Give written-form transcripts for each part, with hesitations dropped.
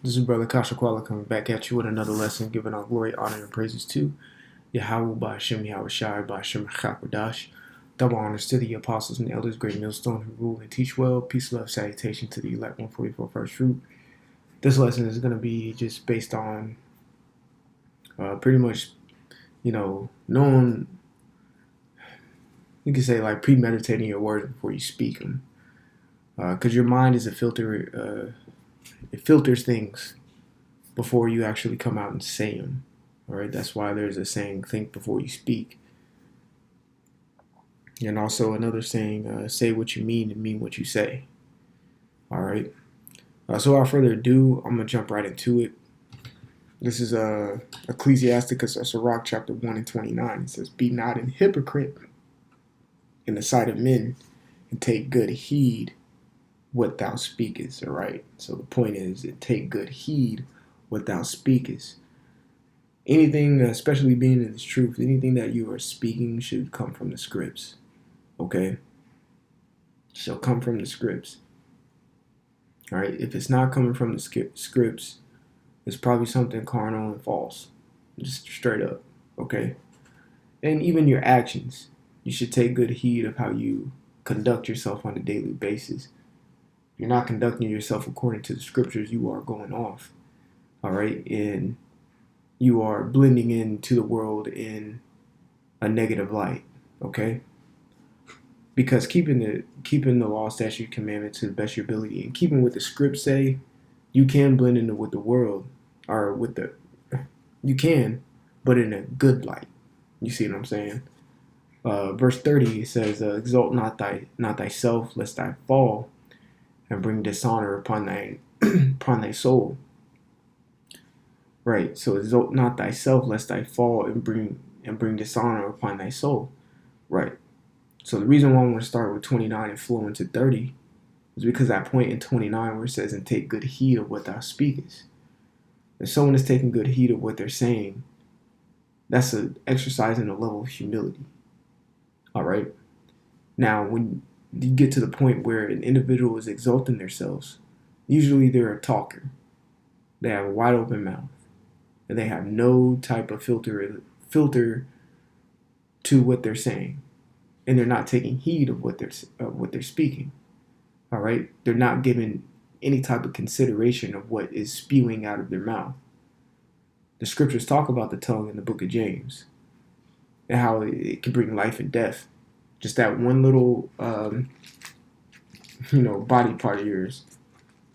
This is Brother Kashakwala coming back at you with another lesson, giving our glory, honor, and praises to Yahweh by Hashem Yahushai by Hashem Chakwadash. Double honors to the apostles and elders, great millstone who rule and teach well. Peace, love, salutation to the elect 144 first fruit. This lesson is going to be just based on pretty much, knowing, you can say like premeditating your words before you speak them. Because your mind is a filter, it filters things before you actually come out and say them. All right, that's why there's a saying, think before you speak. And also another saying, say what you mean and mean what you say. All right. So without further ado, I'm going to jump right into it. This is Ecclesiasticus, Sirach, chapter 1 and 29. It says, be not an hypocrite in the sight of men, and take good heed what thou speakest. All right. So the point is, take good heed what thou speakest. Anything, especially being in this truth, anything that you are speaking should come from the scripts. Okay? Shall come from the scripts. All right? If it's not coming from the scripts, it's probably something carnal and false. Just straight up. Okay? And even your actions. You should take good heed of how you conduct yourself on a daily basis. If you're not conducting yourself according to the scriptures, you are going off. All right? And you are blending into the world in a negative light. Okay? Because keeping the law, statute, commandment to the best of your ability, and keeping what the scripts say, you can blend into with the world, or you can, but in a good light. You see what I'm saying? Verse 30 says, exalt not thyself, lest thou fall, and bring dishonor upon thy soul. Right. So exalt not thyself, lest thou fall, and bring dishonor upon thy soul. Right. So the reason why I'm going to start with 29 and flow into 30 is because that point in 29 where it says, and take good heed of what thou speakest. If someone is taking good heed of what they're saying, that's an exercise in a level of humility. All right. Now, when you get to the point where an individual is exalting themselves, usually they're a talker. They have a wide open mouth, and they have no type of filter to what they're saying, and they're not taking heed of what they're speaking. All right, they're not giving any type of consideration of what is spewing out of their mouth. The scriptures talk about the tongue in the book of James and how it can bring life and death. Just that one little, body part of yours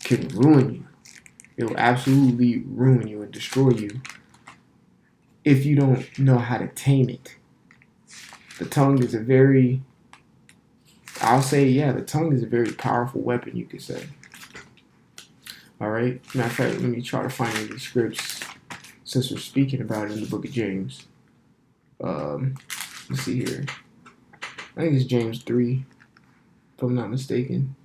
can ruin you. It will absolutely ruin you and destroy you if you don't know how to tame it. The tongue is the tongue is a very powerful weapon, you could say. All right. Matter of fact, let me try to find any scripts since we're speaking about it in the book of James. Let's see here. I think it's James 3, if I'm not mistaken.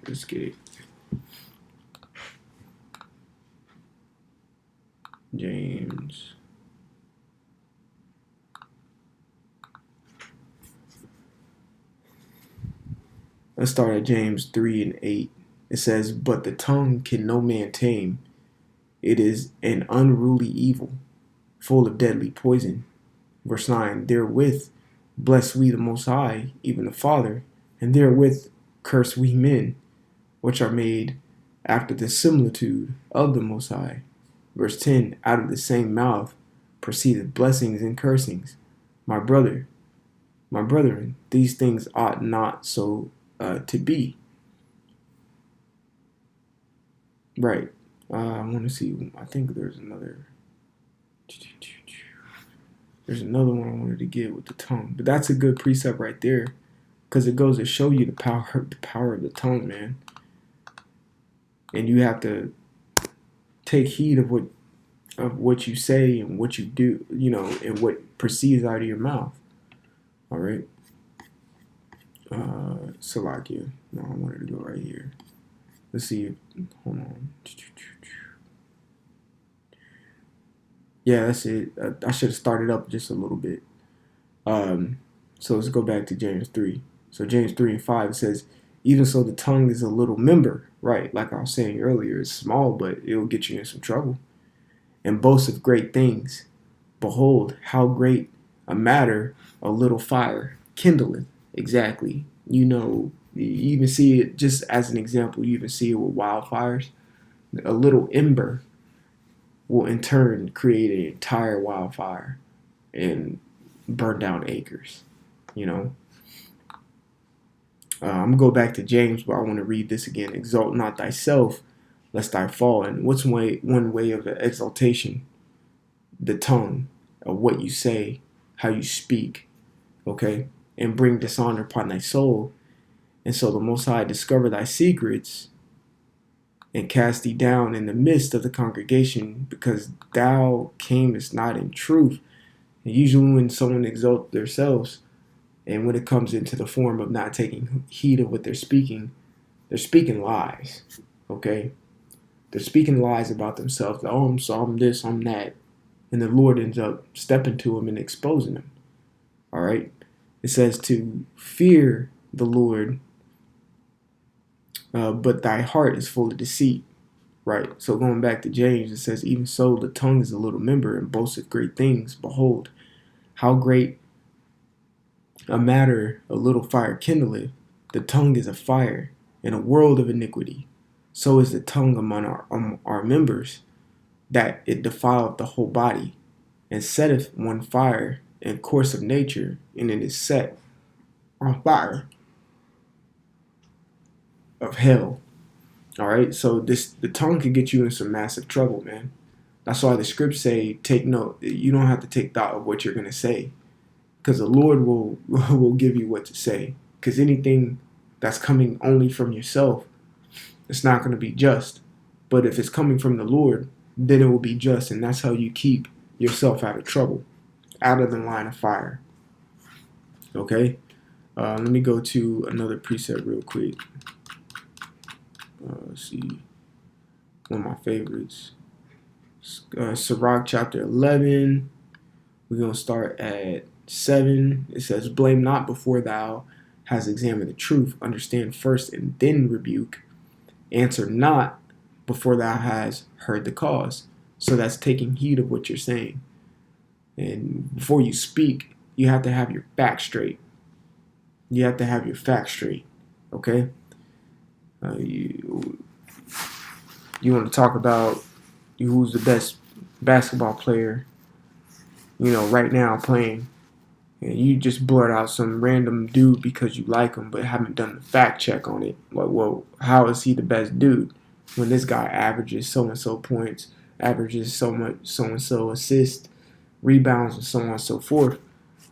Let's get it. James. Let's start at James 3 and 8. It says, but the tongue can no man tame. It is an unruly evil, full of deadly poison. Verse 9, therewith bless we the Most High, even the Father, and therewith curse we men, which are made after the similitude of the Most High. Verse 10, out of the same mouth proceeded blessings and cursings. My brethren, these things ought not so to be. Right. I want to see. I think there's another one I wanted to get with the tongue. But that's a good precept right there, because it goes to show you the power of the tongue, man. And you have to take heed of what you say and what you do, and what proceeds out of your mouth. All right. Salakia. No, I wanted to go right here. Let's see. Hold on. Yeah, that's it. I should have started up just a little bit. So let's go back to James 3. So James 3 and 5, it says, Even so, the tongue is a little member, right? Like I was saying earlier, it's small, but it'll get you in some trouble. And boasts of great things. Behold, how great a matter a little fire kindleth. Exactly. You even see it just as an example, you even see it with wildfires. A little ember will in turn create an entire wildfire and burn down acres. You know, I'm gonna go back to James, but I want to read this again. Exalt not thyself, lest I fall. And what's one way of exaltation? The tongue, of what you say, how you speak, okay, and bring dishonor upon thy soul. And so the Most High discover thy secrets and cast thee down in the midst of the congregation, because thou camest not in truth. And usually when someone exalts themselves, and when it comes into the form of not taking heed of what they're speaking lies, okay? They're speaking lies about themselves. Oh, I'm this, I'm that. And the Lord ends up stepping to them and exposing them, all right? It says to fear the Lord, but thy heart is full of deceit, right? So going back to James, it says, even so, the tongue is a little member and boasteth great things. Behold, how great a matter a little fire kindleth. The tongue is a fire and a world of iniquity. So is the tongue among our members, that it defileth the whole body, and setteth one fire in course of nature, and it is set on fire of hell. All right, so the tongue can get you in some massive trouble, man. That's why the scripts say, take note. You don't have to take thought of what you're gonna say, because the Lord will give you what to say. Because anything that's coming only from yourself, it's not gonna be just. But if it's coming from the Lord, then it will be just, and that's how you keep yourself out of trouble, out of the line of fire. Okay, let me go to another precept real quick. Let's see, one of my favorites. Sirach chapter 11. We're going to start at 7. It says, blame not before thou hast examined the truth. Understand first and then rebuke. Answer not before thou hast heard the cause. So that's taking heed of what you're saying. And before you speak, you have to have your facts straight. You have to have your facts straight. Okay? You want to talk about who's the best basketball player, right now playing, and you just blurt out some random dude because you like him but haven't done the fact check on it. Like, well, how is he the best dude when this guy averages so and so points, averages so much, so and so assists, rebounds, and so on and so forth?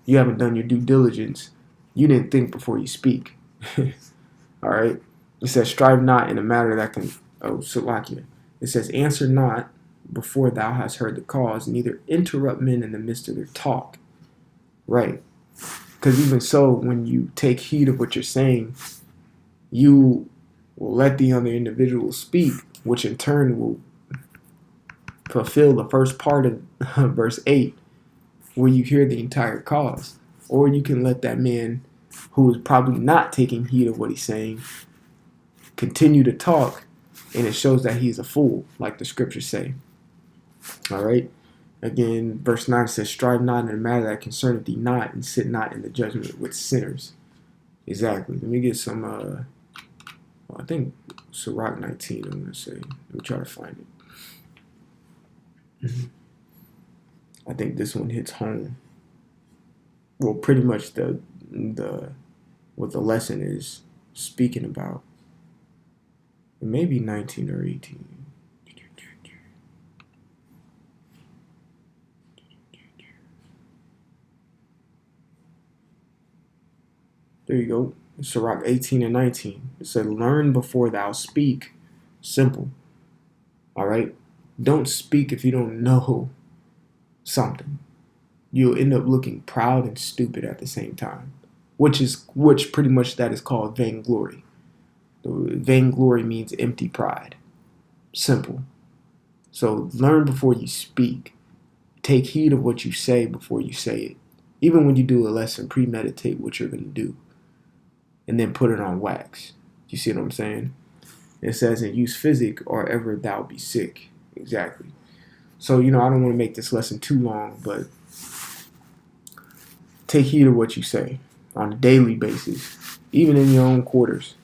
You haven't done your due diligence. You didn't think before you speak. All right. It says, strive not in a matter that can, Salakia. It says, answer not before thou hast heard the cause, neither interrupt men in the midst of their talk. Right. Because even so, when you take heed of what you're saying, you will let the other individual speak, which in turn will fulfill the first part of verse 8, where you hear the entire cause. Or you can let that man who is probably not taking heed of what he's saying continue to talk, and it shows that he's a fool, like the scriptures say. All right. Again, verse 9 says, strive not in a matter that concerneth thee not, and sit not in the judgment with sinners. Exactly. Let me get some, I think Sirach 19, I'm going to say. Let me try to find it. I think this one hits home. Well, pretty much what the lesson is speaking about. It may be 19 or 18. There you go. Sirach 18 and 19. It said, learn before thou speak. Simple. All right? Don't speak if you don't know something. You'll end up looking proud and stupid at the same time, which pretty much that is called vainglory. Vainglory means empty pride. Simple. So learn before you speak. Take heed of what you say before you say it. Even when you do a lesson, premeditate what you're going to do, and then put it on wax. You see what I'm saying? It says, and use physic or ever thou be sick. Exactly. So, I don't want to make this lesson too long, but take heed of what you say on a daily basis, even in your own quarters.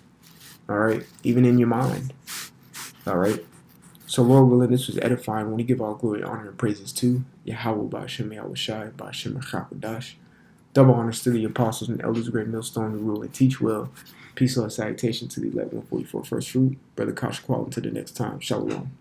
All right? Even in your mind. All right? So, Lord willing, this was edifying. When we give all glory, honor, and praises to Yahweh, Ba'ashem, Yahushai, Ba'ashem, Chakadash. Double honors to the apostles and elders, great millstone, who rule and teach well. Peace, love, salutation to the 1144 first fruit. Brother Kosh Quality, until the next time. Shalom.